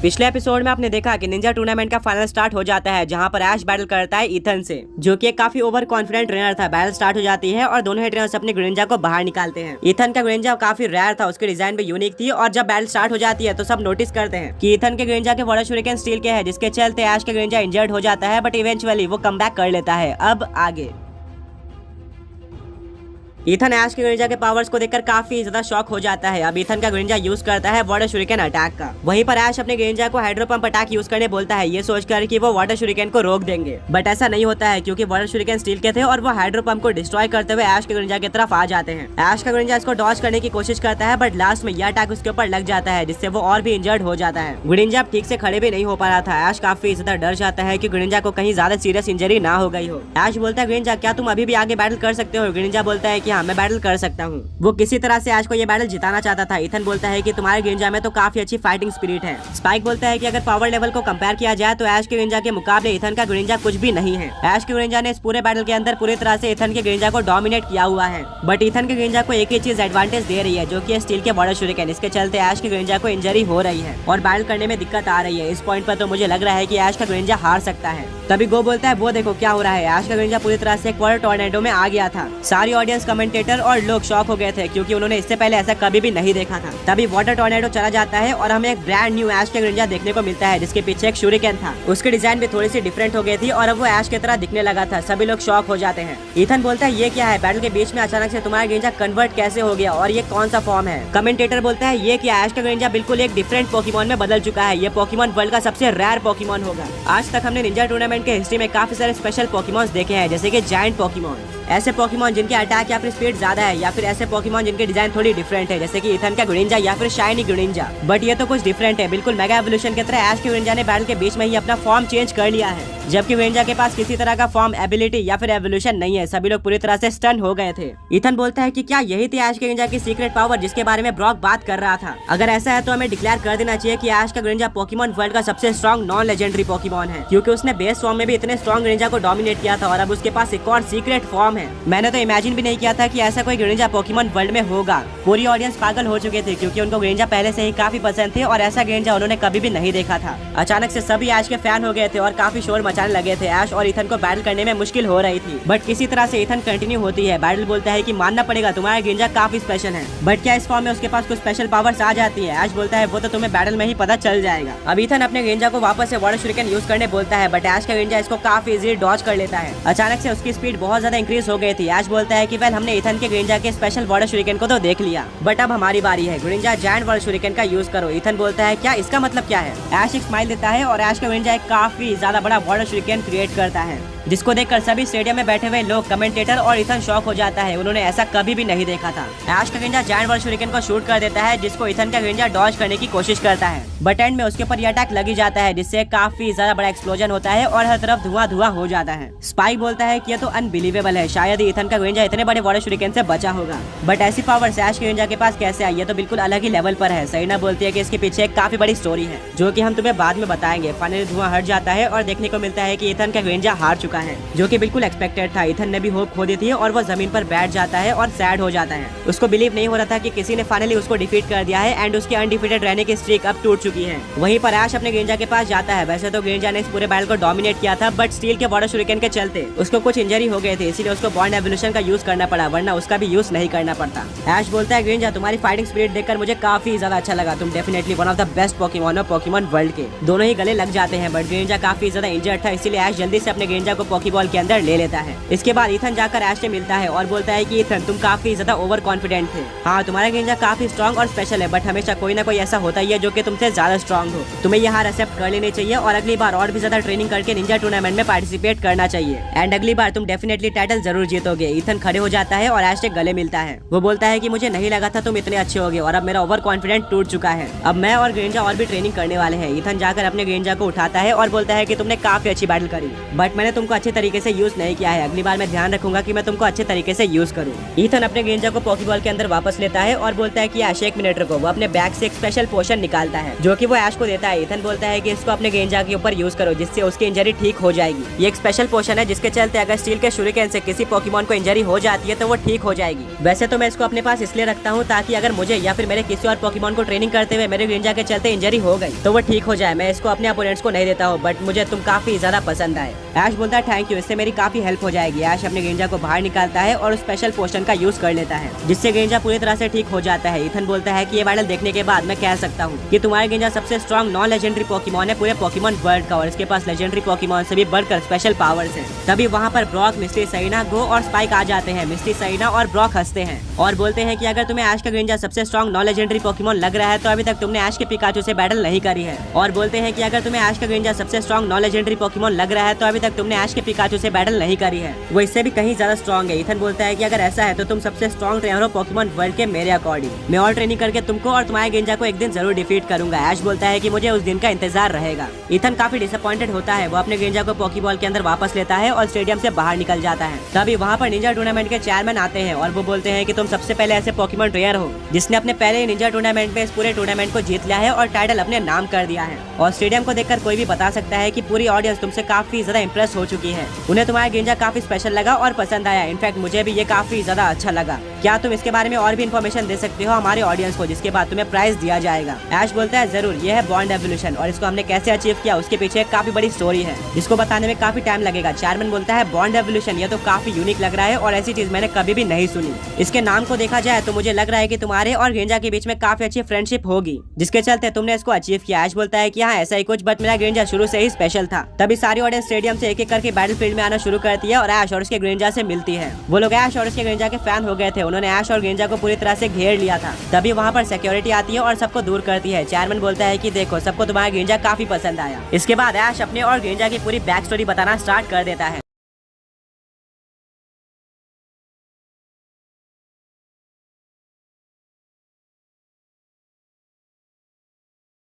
पिछले एपिसोड में आपने देखा कि निंजा टूर्नामेंट का फाइनल स्टार्ट हो जाता है, जहां पर ऐश बैटल करता है ईथन से, जो कि एक काफी ओवर कॉन्फिडेंट ट्रेनर था। बैटल स्टार्ट हो जाती है और दोनों ही ट्रेनर्स अपने ग्रेंजा को बाहर निकालते हैं। ईथन का ग्रेंजा काफी रेयर था, उसकी डिजाइन भी यूनिक थी, और जब बैटल स्टार्ट हो जाती है तो सब नोटिस करते हैं कि ईथन के ग्रेंजा के वाटर शूरिकेन स्टील के है, जिसके चलते ऐश का ग्रेंजा इंजर्ड हो जाता है, बट इवेंचुअली वो कमबैक कर लेता है। अब आगे ईथन ऐश के ग्रेंजा के पावर्स को देखकर काफी ज्यादा शॉक हो जाता है। अब ईथन का ग्रेंजा यूज करता है वाटर शूरिकेन अटैक का। वहीं पर ऐश अपने ग्रेंजा को हाइड्रो पंप अटैक यूज करने बोलता है, ये सोचकर कि वो वाटर शूरिकेन को रोक देंगे, बट ऐसा नहीं होता है क्योंकि वाटर शूरिकेन स्टील के थे और वो हाइड्रो पंप को डिस्ट्रॉय करते हुए ऐश के ग्रेंजा की तरफ आ जाते हैं। ऐश का ग्रेंजा इसको डॉज करने की कोशिश करता है, बट लास्ट में यह अटैक उसके ऊपर लग जाता है, जिससे वो और भी इंजर्ड हो जाता है। ग्रेंजा ठीक से खड़े भी नहीं हो पा रहा था। ऐश काफी ज्यादा डर जाता है कि ग्रेंजा को कहीं ज्यादा सीरियस इंजरी ना हो गई हो। ऐश बोलता है, ग्रेंजा क्या तुम अभी भी आगे बैटल कर सकते हो? ग्रेंजा बोलता है कि हाँ, मैं बैटल कर सकता हूँ। वो किसी तरह से ऐश को ये बैटल जिताना चाहता था। ईथन बोलता है कि तुम्हारे ग्रेंजा में तो काफी अच्छी फाइटिंग स्पिरिट है। स्पाइक बोलता है कि अगर पावर लेवल को कंपेयर किया जाए तो ऐश के ग्रेंजा के मुकाबले ईथन का ग्रेंजा कुछ भी नहीं है। ऐश के ग्रेंजा ने इस पूरे बैटल के अंदर पूरी तरह से ईथन के ग्रेंजा को डोमिनेट किया हुआ है, बट ईथन के ग्रेंजा को एक ही चीज एडवांटेज दे रही है, जो कि स्टील के वाटर शूरिकेन। इसके चलते ऐश के ग्रेंजा को इंजरी हो रही है और बैटल करने में दिक्कत आ रही है। इस पॉइंट पर तो मुझे लग रहा है कि ऐश का ग्रेंजा हार सकता है। तभी गो बोलता है, वो देखो क्या हो रहा है। ऐश का ग्रेंजा पूरी तरह से एक वाटर टॉर्नेडो में आ गया था। सारी ऑडियंस, कमेंटेटर और लोग शॉक हो गए थे, क्योंकि उन्होंने इससे पहले ऐसा कभी भी नहीं देखा था। तभी वाटर टॉर्नेडो चला जाता है और हमें एक ब्रांड न्यू ऐश का ग्रेंजा देखने को मिलता है, जिसके पीछे एक शूरिकेन था। उसकी डिजाइन भी थोड़ी सी डिफरेंट हो गई थी और अब वो ऐश की तरह दिखने लगा था। सभी लोग शॉक हो जाते हैं। ईथन बोलता है, ये क्या है? बैटल के बीच में अचानक से तुम्हारा ग्रेंजा कन्वर्ट कैसे हो गया और ये कौन सा फॉर्म है? कमेंटेटर बोलता है, ये क्या? ऐश का ग्रेंजा बिल्कुल एक डिफरेंट पोकेमॉन में बदल चुका है। ये पोकेमॉन वर्ल्ड का सबसे रेयर पोकेमॉन होगा। आज तक हमने निंजा टूर्नामेंट के हिस्ट्री में काफी सारे स्पेशल पोकेमॉन्स देखे हैं, जैसे कि जायंट पोकेमॉन, ऐसे पोकेमॉन जिनके अटैक या फिर स्पीड ज्यादा है, या फिर ऐसे पोकेमॉन जिनकी डिजाइन थोड़ी डिफरेंट है, जैसे कि ईथन का ग्रेंजा या फिर शाइनी ग्रेंजा। बट ये तो कुछ डिफरेंट है, बिल्कुल मेगा एवोल्यूशन की तरह ऐश के ग्रेंजा ने बैटल के बीच में ही अपना फॉर्म चेंज कर लिया है, जबकि ग्रेंजा के पास किसी तरह का फॉर्म, एबिलिटी या फिर एवोल्यूशन नहीं है। सभी लोग पूरी तरह से स्टन हो गए थे। ईथन बोलता है कि क्या यही थी ऐश के ग्रेंजा की सीक्रेट पावर, जिसके बारे में ब्रॉक बात कर रहा था? अगर ऐसा है तो हमें डिक्लेयर कर देना चाहिए कि ऐश का ग्रेंजा पोकेमॉन वर्ल्ड का सबसे स्ट्रॉन्ग नॉन लेजेंडरी पोकेमॉन है, क्योंकि उसने बेस फॉर्म में भी इतने स्ट्रॉन्ग ग्रेंजा को डोमिनेट किया था और अब उसके पास एक और सीक्रेट फॉर्म है। मैंने तो इमेजिन भी नहीं किया था कि ऐसा कोई ग्रेंजा पोकेमॉन वर्ल्ड में होगा। पूरी ऑडियंस पागल हो चुके थे, क्योंकि उनको ग्रेंजा पहले से ही काफी पसंद थे और ऐसा ग्रेंजा उन्होंने कभी भी नहीं देखा था। अचानक से सभी ऐश के फैन हो गए थे और काफी शोर मचाने लगे थे। ऐश और ईथन को बैटल करने में मुश्किल हो रही थी, बट किसी तरह से ईथन कंटिन्यू होती है। बैटल बोलता है कि मानना पड़ेगा, तुम्हारा ग्रेंजा काफी स्पेशल है, बट क्या इस फॉर्म में उसके पास कुछ स्पेशल पावर्स आ जाती है? ऐश बोलता है, वो तो तुम्हें बैटल में ही पता चल जाएगा। अब ईथन अपने ग्रेंजा को वापस से वाटर शूरिकेन यूज करने बोलता है, बट ऐश का ग्रेंजा इसको काफी इजीली डॉज कर लेता है। अचानक से उसकी स्पीड बहुत ज्यादा इंक्रीज हो गई थी। ऐश बोलता है कि वेल, हमने ईथन के ग्रेंजा के स्पेशल वाटर शूरिकेन को तो देख लिया, बट अब हमारी बारी है। ग्रेंजा जायंट वाटर शूरिकेन का यूज करो। ईथन बोलता है, क्या इसका मतलब क्या है? ऐश एक स्माइल देता है और ऐश का ग्रेंजा एक काफी ज्यादा बड़ा वाटर शूरिकेन क्रिएट करता है, जिसको देखकर सभी स्टेडियम में बैठे हुए लोग, कमेंटेटर और ईथन शॉक हो जाता है। उन्होंने ऐसा कभी भी नहीं देखा था। ऐश का ग्रेंजा जायंट वाटर शूरिकेन को शूट कर देता है, जिसको ईथन का ग्रेंजा डॉज करने की कोशिश करता है, बट एंड में उसके ऊपर ये अटैक लगी जाता है, जिससे काफी ज्यादा बड़ा एक्सप्लोजन होता है और हर तरफ धुआं धुआं हो जाता है। स्पाइक बोलता है कि ये तो अनबिलीवेबल है, शायद ईथन का ग्रेंजा इतने बड़े वाटर शूरिकेन से बचा होगा, बट ऐसी पावर्स ऐश के ग्रेंजा के पास कैसे आई? ये तो बिल्कुल अलग ही लेवल पर है। सरीना बोलती है कि इसके पीछे एक काफी बड़ी स्टोरी है, जो कि हम तुम्हें बाद में बताएंगे। फाइनली धुआं हट जाता है और देखने को मिलता है कि ईथन का ग्रेंजा हार चुका है, जो कि बिल्कुल एक्सपेक्टेड था। ईथन ने भी होप खो दी थी और वो जमीन पर बैठ जाता है और सैड हो जाता है। उसको बिलीव नहीं हो रहा था कि किसी ने फाइनली उसको डिफीट कर दिया है एंड उसकी अनडिफीटेड रहने की स्ट्रीक अब टूट चुकी है। वहीं पर ऐश अपने ग्रेंजा के पास जाता है। वैसे तो ग्रेंजा ने इस पूरे बैटल को डोमिनेट किया था, बट स्टील के वाटर शूरिकेन के चलते उसको कुछ इंजरी हो गए थे, इसीलिए उसको बॉन्ड एवोल्यूशन का यूज करना पड़ा, वरना उसका भी यूज नहीं करना पड़ता। ऐश बोलता है, ग्रेंजा तुम्हारी फाइटिंग स्पिरिट देखकर मुझे काफी ज्यादा अच्छा लगा। तुम definitely one of the best Pokemon हो पोकेमॉन वर्ल्ड के। दोनों ही गले लग जाते हैं, बट ग्रेंजा काफी ज्यादा इंजर्ड था, इसीलिए ऐश जल्दी से अपने ग्रेंजा को पोकेबॉल के अंदर ले लेता है। इसके बाद ईथन जाकर ऐश से मिलता है और बोलता है कि ईथन, तुम काफी ज्यादा ओवर कॉन्फिडेंट थे। हाँ, तुम्हारा ग्रेंजा काफी स्ट्रॉन्ग और स्पेशल है, बट हमेशा कोई ना कोई ऐसा होता ही है जो कि तुमसे ज्यादा स्ट्रॉन्ग हो। तुम्हें यह हार एक्सेप्ट कर लेनी चाहिए और अगली बार और भी ज्यादा ट्रेनिंग करके निंजा टूर्नामेंट में पार्टिसिपेट करना चाहिए, एंड अगली बार तुम डेफिनेटली टाइटल जरूर जीतोगे। ईथन खड़े हो जाता है और ऐश से गले मिलता है। वो बोलता है कि मुझे नहीं लगा था तुम इतने अच्छे होगे और अब मेरा ओवर कॉन्फिडेंट टूट चुका है। अब मैं और ग्रेंजा और भी ट्रेनिंग करने वाले हैं। ईथन जाकर अपने ग्रेंजा को उठाता है और बोलता है कि तुमने काफी अच्छी बैटल करी, बट मैंने तुमको तुमको अच्छे तरीके से यूज नहीं किया है, अगली बार मैं ध्यान रखूंगा कि मैं तुमको अच्छे तरीके से यूज करूँ। ईथन अपने ग्रेंजर को पॉकीबॉल के अंदर वापस लेता है और बोलता है कि ऐश एक मिनट रुको। वो अपने बैग से एक स्पेशल पोशन निकालता है जो कि वो ऐश को देता है। ईथन बोलता है कि इसको अपने ग्रेंजर के ऊपर यूज करो जिससे उसकी इंजरी ठीक हो जाएगी। ये एक स्पेशल पोशन है जिसके चलते अगर स्टील के शूरिकेन से किसी पॉकीमॉन को इंजरी हो जाती है तो वो ठीक हो जाएगी। वैसे तो मैं इसको अपने पास इसलिए रखता हूँ ताकि अगर मुझे या फिर मेरे किसी और पॉकीमॉन को ट्रेनिंग करते हुए मेरे ग्रेंजर के चलते इंजरी हो गई तो वो ठीक हो जाए। मैं इसको अपने अपोनेंट्स को नहीं देता हूँ, बट मुझे तुम काफी ज्यादा पसंद आए। ऐश बोलता है थैंक यू, इससे मेरी काफी हेल्प हो जाएगी। ऐश अपने ग्रेंजर को बाहर निकालता है और स्पेशल पोशन का यूज कर लेता है जिससे ग्रेंजर पूरी तरह से ठीक हो जाता है। ईथन बोलता है कि ये बैटल देखने के बाद मैं कह सकता हूँ कि तुम्हारे ग्रेंजर सबसे स्ट्रॉन्ग नॉन लेजेंडरी पॉकीमॉन है पूरे पॉकीमॉन वर्ल्ड का और इसके पास लेजेंडरी पॉकीमॉन से भी बढ़कर स्पेशल पावर्स हैं। तभी वहाँ पर ब्रॉक, मिस्टी सरीना, गो और स्पाइक आ जाते हैं। मिस्टी सरीना और ब्रॉक हंसते हैं और बोलते हैं कि अगर तुम्हें ऐश का ग्रेंजर सबसे स्ट्रॉन्ग नॉन लेजेंडरी पॉकीमॉन लग रहा है तो अभी तक तुमने ऐश के पिकाचू से बैटल नहीं करी है। और बोलते हैं कि अगर तुम्हें ऐश का ग्रेंजर सबसे स्ट्रॉन्ग नॉन लेजेंडरी पॉकीमॉन लग रहा है तो अभी तक तुमने ऐश के पिकाचू से बैटल नहीं करी है, वो इससे भी कहीं ज्यादा स्ट्रॉन्ग है। ईथन बोलता है कि अगर ऐसा है तो तुम सबसे स्ट्रॉन्ग ट्रेनर हो पॉकीमॉन वर्ल्ड के मेरे अकॉर्डिंग। मैं और ट्रेनिंग करके तुमको और तुम्हारे ग्रेंजर को एक दिन जरूर डिफीट करूंगा। ऐश बोलता है कि मुझे उस दिन का इंतजार रहेगा। ईथन काफी डिसअपॉइंटेड होता है। वो अपने ग्रेंजर को पॉकीबॉल के अंदर वापस लेता है और स्टेडियम से बाहर निकल जाता है। तभी वहाँ पर निंजा टूर्नामेंट के चेयरमैन आते हैं और वो बोलते हैं कि तुम सबसे पहले ऐसे पॉकीमॉन ट्रेनर हो जिसने अपने पहले निंजा टूर्नामेंट में इस पूरे टूर्नामेंट को जीत लिया है और टाइटल अपने नाम कर दिया है। और स्टेडियम को देखकर कोई भी बता सकता है कि पूरी ऑडियंस तुमसे काफी ज्यादा इंप्रेस हो चुकी है। उन्हें तुम्हारा ग्रेंजर काफी स्पेशल लगा और पसंद आया। इनफैक्ट मुझे भी ये काफी ज्यादा अच्छा लगा। क्या तुम इसके बारे में और भी इन्फॉर्मेशन दे सकते हो हमारे ऑडियंस को जिसके बाद तुम्हें प्राइज दिया जाएगा? ऐश बोलता है जरूर, ये है बॉन्ड एवोल्यूशन और इसको हमने कैसे अचीव किया उसके पीछे काफी बड़ी स्टोरी है जिसको बताने में काफी टाइम लगेगा। चेयरमैन बोलता है बॉन्ड एवोल्यूशन, ये तो काफी यूनिक लग रहा है और ऐसी चीज मैंने कभी भी नहीं सुनी। इसके नाम को देखा जाए तो मुझे लग रहा है कि तुम्हारे और ग्रेंजर के बीच में काफी अच्छी फ्रेंडशिप होगी जिसके चलते तुमने इसको अचीव किया। ऐश बोलता है कि हाँ ऐसा ही कुछ, बट मेरा ग्रेंजर शुरू से ही स्पेशल था। तभी सारी ऑडियंस स्टेडियम से एक एक करके बैटल फील्ड में आना शुरू करती है और ऐश और उसके ग्रेंजर से मिलती है। वो लोग ऐश और उसके ग्रेंजर के फैन हो गए थे। उन्होंने ऐश और ग्रेंजर को पूरी तरह से घेर लिया था। तभी वहाँ पर सिक्योरिटी आती है और सबको दूर करती है। चेयरमैन बोलता है कि देखो सबको तुम्हारा ग्रेंजर काफी पसंद आया। इसके बाद ऐश अपने और ग्रेंजर की पूरी बैक स्टोरी बताना स्टार्ट कर देता है।